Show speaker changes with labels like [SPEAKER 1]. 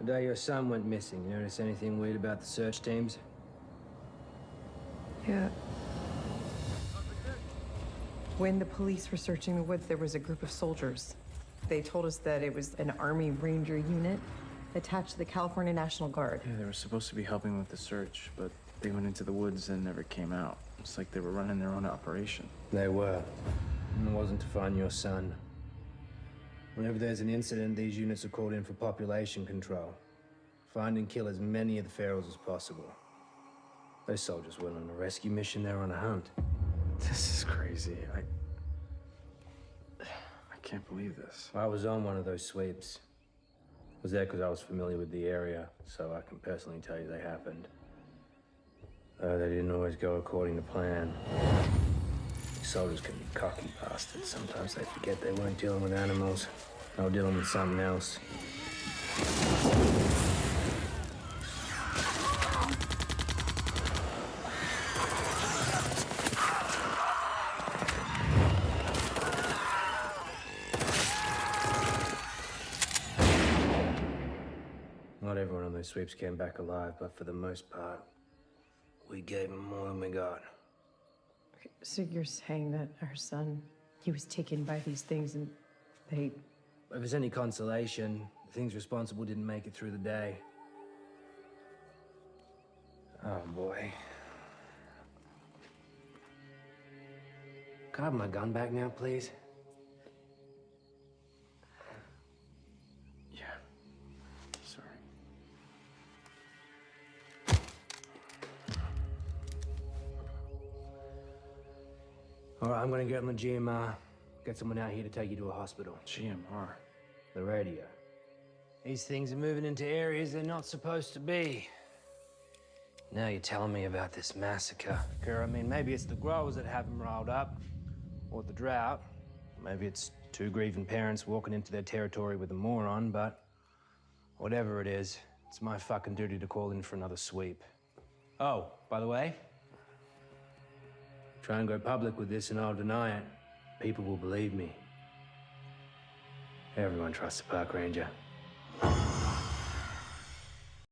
[SPEAKER 1] The day your son went missing, you notice anything weird about the search teams?
[SPEAKER 2] Yeah. When the police were searching the woods, there was a group of soldiers. They told us that it was an Army Ranger unit attached to the California National Guard.
[SPEAKER 3] Yeah, they were supposed to be helping with the search, but they went into the woods and never came out. It's like they were running their own operation.
[SPEAKER 1] They were. And it wasn't to find your son. Whenever there's an incident, these units are called in for population control. Find and kill as many of the ferals as possible. Those soldiers weren't on a rescue mission, they were on a hunt.
[SPEAKER 3] This is crazy. I can't believe this.
[SPEAKER 1] I was on one of those sweeps. I was there because I was familiar with the area, so I can personally tell you they happened. They didn't always go according to plan. Soldiers can be cocky bastards. Sometimes they forget they weren't dealing with animals. They were dealing with something else. Not everyone on those sweeps came back alive, but for the most part, we gave them more than we got.
[SPEAKER 2] Okay, so you're saying that our son, he was taken by these things and they...
[SPEAKER 1] If there's any consolation, the things responsible didn't make it through the day. Oh, boy. Can I have my gun back now, please?
[SPEAKER 3] Yeah. Sorry.
[SPEAKER 1] All right, I'm gonna get on the GMR. Get someone out here to take you to a hospital.
[SPEAKER 3] GMR.
[SPEAKER 1] The radio. These things are moving into areas they're not supposed to be. Now you're telling me about this massacre. I mean, maybe it's the growers that have them riled up, or the drought. Maybe it's two grieving parents walking into their territory with a moron, but whatever it is, it's my fucking duty to call in for another sweep. Oh, by the way, try and go public with this and I'll deny it. People will believe me. Everyone trusts the park ranger.